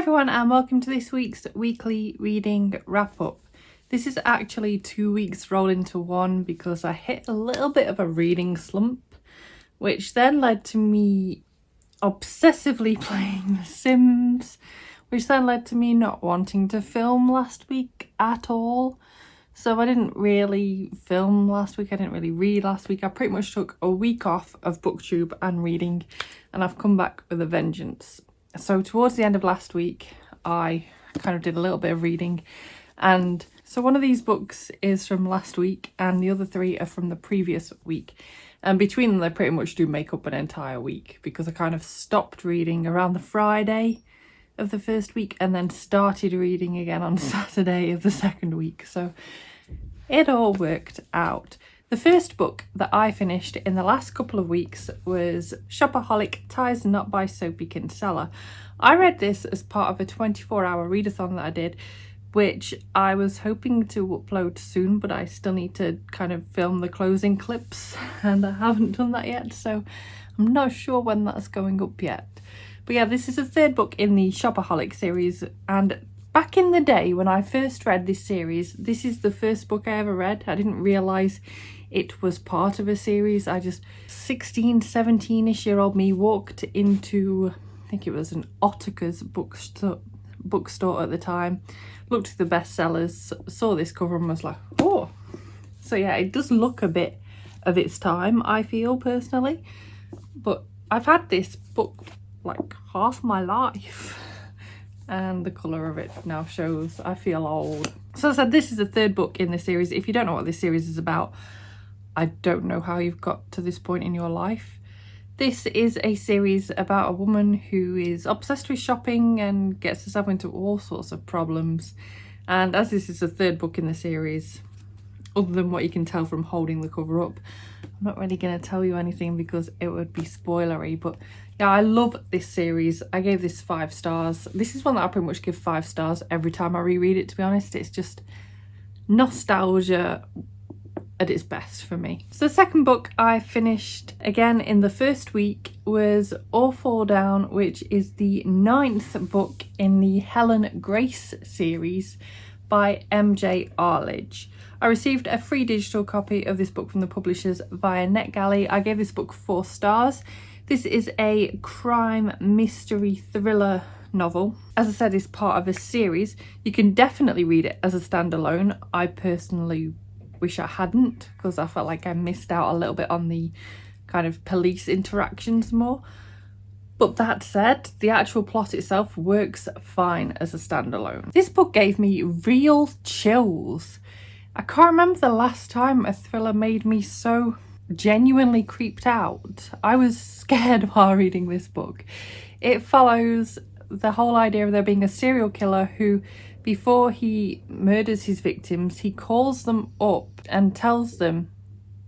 everyone, and welcome to this week's weekly reading wrap up. This is actually 2 weeks rolled into one because I hit a little bit of a reading slump, which then led to me obsessively playing The Sims, which then led to me not wanting to film last week at all. So I didn't really film last week, I didn't really read last week. I pretty much took a week off of booktube and reading, and I've come back with a vengeance. So towards the end of last week, I kind of did a little bit of reading. And so one of these books is from last week and the other three are from the previous week. And between them, they pretty much do make up an entire week because I kind of stopped reading around the Friday of the first week and then started reading again on Saturday of the second week. So it all worked out. The first book that I finished in the last couple of weeks was Shopaholic Ties the Knot by Sophie Kinsella. I read this as part of a 24-hour readathon that I did, which I was hoping to upload soon, but I still need to kind of film the closing clips and I haven't done that yet, so I'm not sure when that's going up yet. But yeah, this is the third book in the Shopaholic series, and back in the day when I first read this series, this is the first book I ever read. I didn't realise it was part of a series. I just, 16, 17-ish year old me walked into, I think it was an Ottokar's bookstore at the time, looked at the bestsellers, saw this cover and was like, oh. So yeah, it does look a bit of its time, I feel personally. But I've had this book like half my life and the colour of it now shows I feel old. So as I said, this is the third book in this series. If you don't know what this series is about, I don't know how you've got to this point in your life. This is a series about a woman who is obsessed with shopping and gets herself into all sorts of problems. And as this is the third book in the series, other than what you can tell from holding the cover up, I'm not really going to tell you anything because it would be spoilery. But yeah, I love this series. I gave this 5 stars. This is one that I pretty much give 5 stars every time I reread it, to be honest. It's just nostalgia at its best for me. So the second book I finished again in the first week was All Fall Down, which is the 9th book in the Helen Grace series by MJ Arledge. I received a free digital copy of this book from the publishers via NetGalley. I gave this book 4 stars. This is a crime mystery thriller novel. As I said, it's part of a series. You can definitely read it as a standalone. I personally wish I hadn't, because I felt like I missed out a little bit on the kind of police interactions more. But that said, the actual plot itself works fine as a standalone. This book gave me real chills. I can't remember the last time a thriller made me so genuinely creeped out. I was scared while reading this book. It follows the whole idea of there being a serial killer who, before he murders his victims, he calls them up and tells them,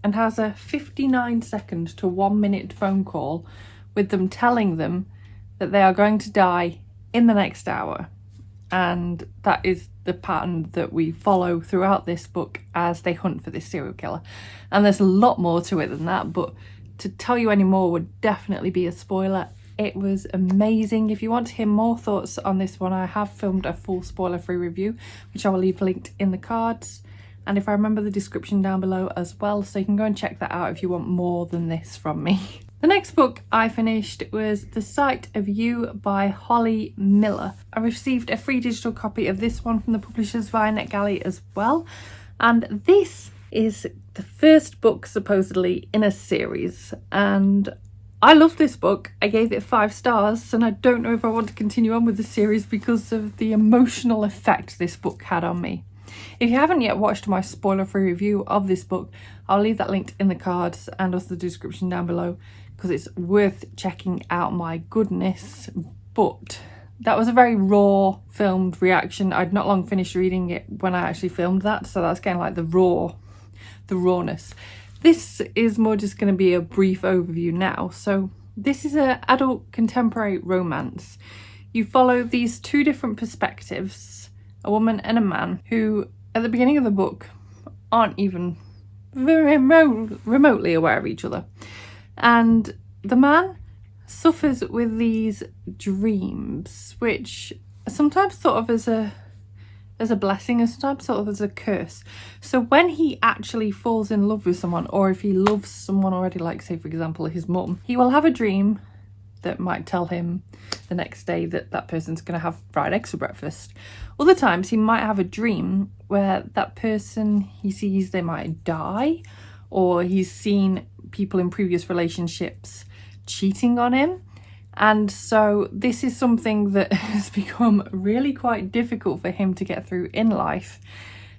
and has a 59-second to 1 minute phone call with them telling them that they are going to die in the next hour. And that is the pattern that we follow throughout this book as they hunt for this serial killer. And there's a lot more to it than that, but to tell you any more would definitely be a spoiler. It was amazing. If you want to hear more thoughts on this one, I have filmed a full spoiler-free review, which I will leave linked in the cards. And if I remember, the description down below as well, so you can go and check that out if you want more than this from me. The next book I finished was The Sight of You by Holly Miller. I received a free digital copy of this one from the publishers via NetGalley as well. And this is the first book supposedly in a series. And I love this book. I gave it 5 stars, and I don't know if I want to continue on with the series because of the emotional effect this book had on me. If you haven't yet watched my spoiler-free review of this book, I'll leave that linked in the cards and also the description down below, because it's worth checking out. My goodness. But that was a very raw filmed reaction. I'd not long finished reading it when I actually filmed that, so that's kind of like the rawness. This is more just going to be a brief overview now. So this is an adult contemporary romance. You follow these 2 different perspectives, a woman and a man, who at the beginning of the book aren't even very remotely aware of each other. And the man suffers with these dreams, which sometimes thought of as a blessing and sometimes sort of as a curse. So when he actually falls in love with someone, or if he loves someone already, like say for example his mum, he will have a dream that might tell him the next day that that person's going to have fried eggs for breakfast. Other times he might have a dream where that person he sees, they might die, or he's seen people in previous relationships cheating on him. And so this is something that has become really quite difficult for him to get through in life.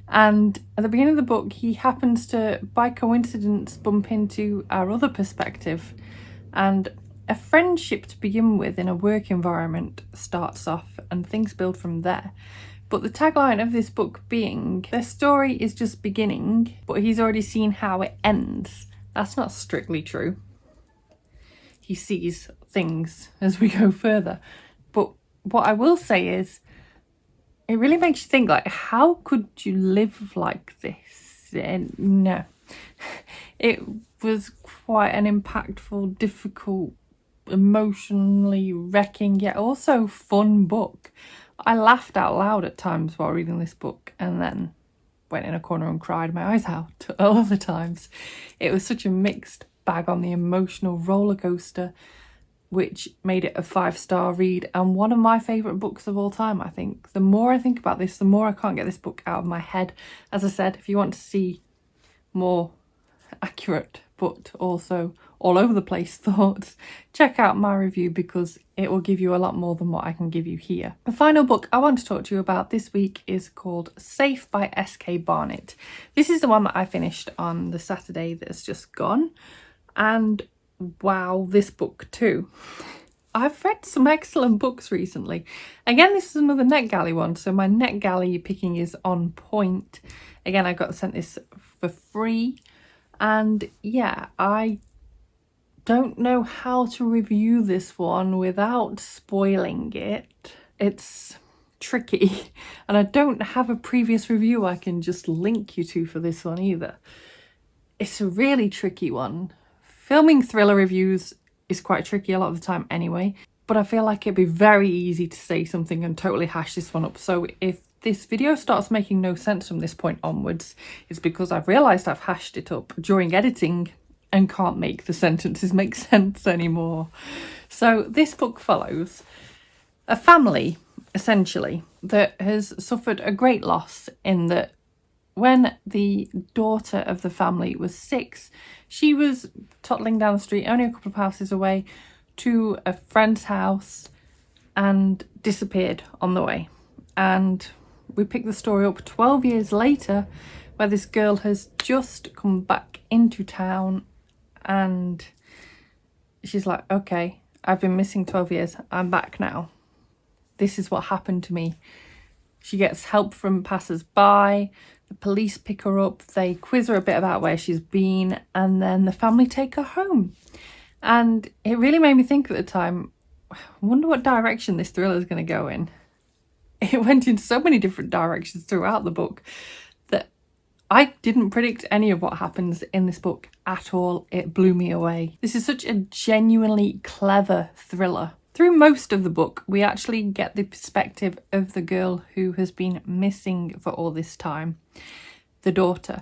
And at the beginning of the book, he happens to, by coincidence, bump into our other perspective. And a friendship to begin with in a work environment starts off and things build from there. But the tagline of this book being, their story is just beginning, but he's already seen how it ends. That's not strictly true. He sees things as we go further. But what I will say is, it really makes you think, like, how could you live like this? And no. It was quite an impactful, difficult, emotionally wrecking, yet also fun book. I laughed out loud at times while reading this book, and then went in a corner and cried my eyes out at other times. It was such a mixed bag on the emotional roller coaster, which made it a 5-star read and one of my favourite books of all time. I think the more I think about this, the more I can't get this book out of my head. As I said, if you want to see more accurate but also all over the place thoughts, check out my review because it will give you a lot more than what I can give you here. The final book I want to talk to you about this week is called Safe by S.K. Barnett. This is the one that I finished on the Saturday that's just gone. And wow, this book too. I've read some excellent books recently. Again, this is another NetGalley one, so my NetGalley picking is on point. Again, I got sent this for free. And yeah, I don't know how to review this one without spoiling it. It's tricky. And I don't have a previous review I can just link you to for this one either. It's a really tricky one. Filming thriller reviews is quite tricky a lot of the time anyway, but I feel like it'd be very easy to say something and totally hash this one up. So if this video starts making no sense from this point onwards, it's because I've realised I've hashed it up during editing and can't make the sentences make sense anymore. So this book follows a family, essentially, that has suffered a great loss in that when the daughter of the family was 6, she was toddling down the street, only a couple of houses away, to a friend's house and disappeared on the way. And we pick the story up 12 years later, where this girl has just come back into town and she's like, okay, I've been missing 12 years. I'm back now. This is what happened to me. She gets help from passers-by. The police pick her up. They quiz her a bit about where she's been. And then the family take her home. And it really made me think at the time, I wonder what direction this thriller is going to go in. It went in so many different directions throughout the book that I didn't predict any of what happens in this book at all. It blew me away. This is such a genuinely clever thriller. Through most of the book, we actually get the perspective of the girl who has been missing for all this time, the daughter.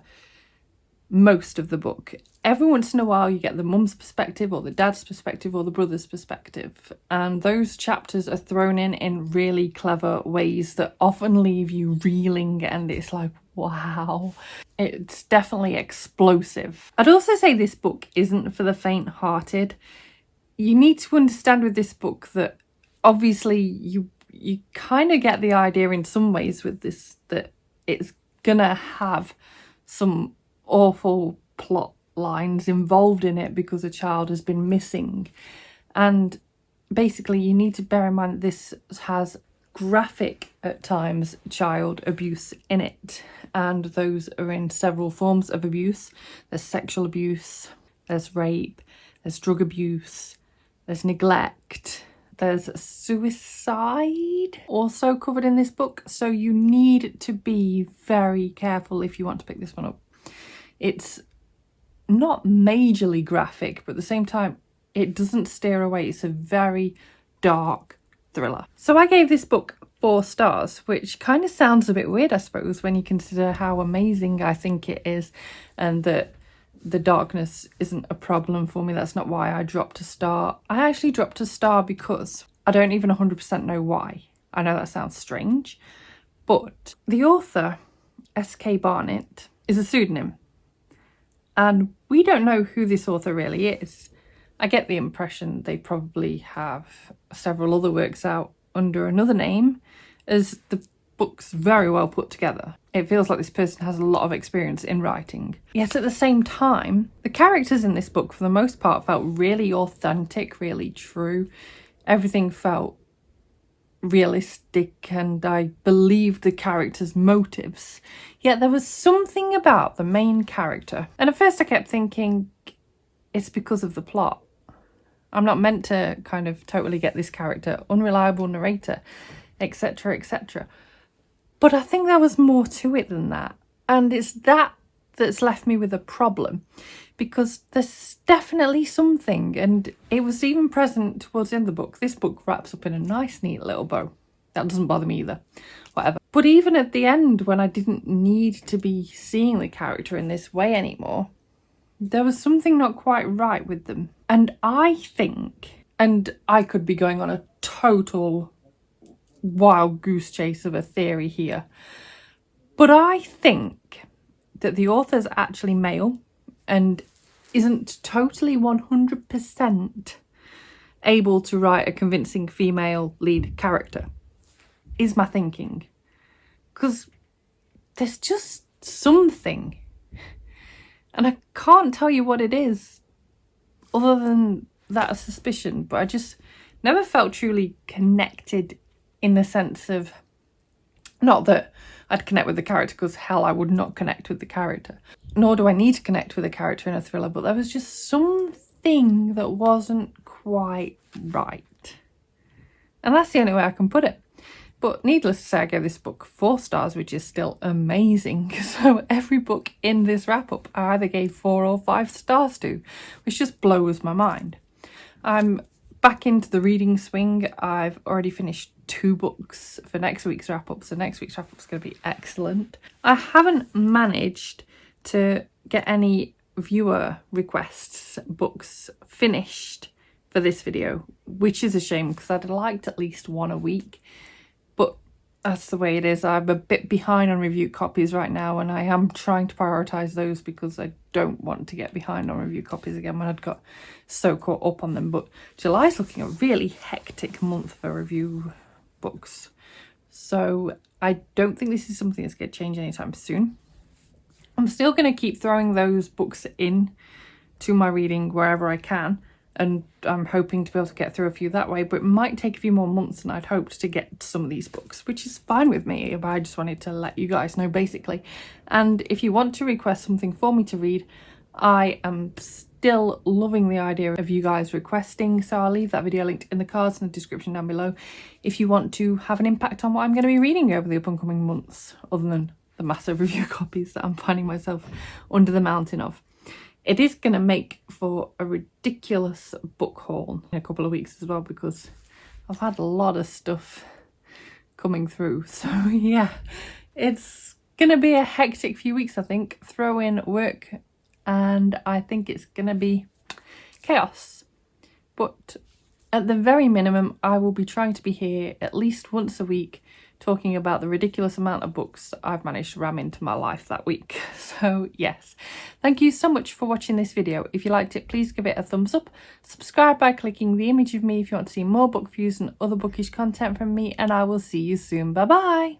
Most of the book. Every once in a while you get the mum's perspective or the dad's perspective or the brother's perspective, and those chapters are thrown in really clever ways that often leave you reeling, and it's like, wow. It's definitely explosive. I'd also say this book isn't for the faint-hearted. You need to understand with this book that obviously you kind of get the idea in some ways with this that it's gonna have some awful plot lines involved in it because a child has been missing. And basically you need to bear in mind that this has graphic at times child abuse in it, and those are in several forms of abuse. There's sexual abuse, there's rape, there's drug abuse, there's neglect, there's suicide also covered in this book. So you need to be very careful if you want to pick this one up. It's not majorly graphic, but at the same time, it doesn't steer away. It's a very dark thriller. So I gave this book 4 stars, which kind of sounds a bit weird, I suppose, when you consider how amazing I think it is and that the darkness isn't a problem for me. That's not why I dropped a star. I actually dropped a star because I don't even 100% know why. I know that sounds strange, but the author, S.K. Barnett, is a pseudonym. And we don't know who this author really is. I get the impression they probably have several other works out under another name, as the book's very well put together. It feels like this person has a lot of experience in writing. Yet at the same time, the characters in this book for the most part felt really authentic, really true. Everything felt realistic and I believed the characters' motives. Yet there was something about the main character. And at first I kept thinking, it's because of the plot. I'm not meant to kind of totally get this character, unreliable narrator, etc., etc. But I think there was more to it than that. And it's that that's left me with a problem, because there's definitely something, and it was even present towards the end of the book. This book wraps up in a nice, neat little bow. That doesn't bother me either. Whatever. But even at the end, when I didn't need to be seeing the character in this way anymore, there was something not quite right with them. And I think, and I could be going on a total wild goose chase of a theory here, but I think that the author's actually male and isn't totally 100% able to write a convincing female lead character, is my thinking. Because there's just something, and I can't tell you what it is other than that suspicion, but I just never felt truly connected, in the sense of, not that I'd connect with the character, because hell, I would not connect with the character, nor do I need to connect with a character in a thriller, but there was just something that wasn't quite right. And that's the only way I can put it. But needless to say, I gave this book 4 stars, which is still amazing. So every book in this wrap-up I either gave 4 or 5 stars to, which just blows my mind. I'm back into the reading swing. I've already finished 2 books for next week's wrap-up, so next week's wrap-up is going to be excellent. I haven't managed to get any viewer requests books finished for this video, which is a shame, because I'd liked at least 1 a week. But that's the way it is. I'm a bit behind on review copies right now, and I am trying to prioritise those because I don't want to get behind on review copies again when I'd got so caught up on them. But July's looking a really hectic month for review books. So I don't think this is something that's going to change anytime soon. I'm still going to keep throwing those books in to my reading wherever I can, and I'm hoping to be able to get through a few that way, but it might take a few more months than I'd hoped to get some of these books, which is fine with me, but I just wanted to let you guys know, basically. And if you want to request something for me to read, I am still loving the idea of you guys requesting, so I'll leave that video linked in the cards and the description down below if you want to have an impact on what I'm going to be reading over the upcoming months, other than the massive review copies that I'm finding myself under the mountain of. It is going to make for a ridiculous book haul in a couple of weeks as well, because I've had a lot of stuff coming through. So yeah, it's going to be a hectic few weeks, I think. Throw in work and I think it's going to be chaos. But at the very minimum, I will be trying to be here at least once a week, talking about the ridiculous amount of books I've managed to ram into my life that week. So yes, thank you so much for watching this video. If you liked it, please give it a thumbs up. Subscribe by clicking the image of me if you want to see more book reviews and other bookish content from me, and I will see you soon. Bye bye.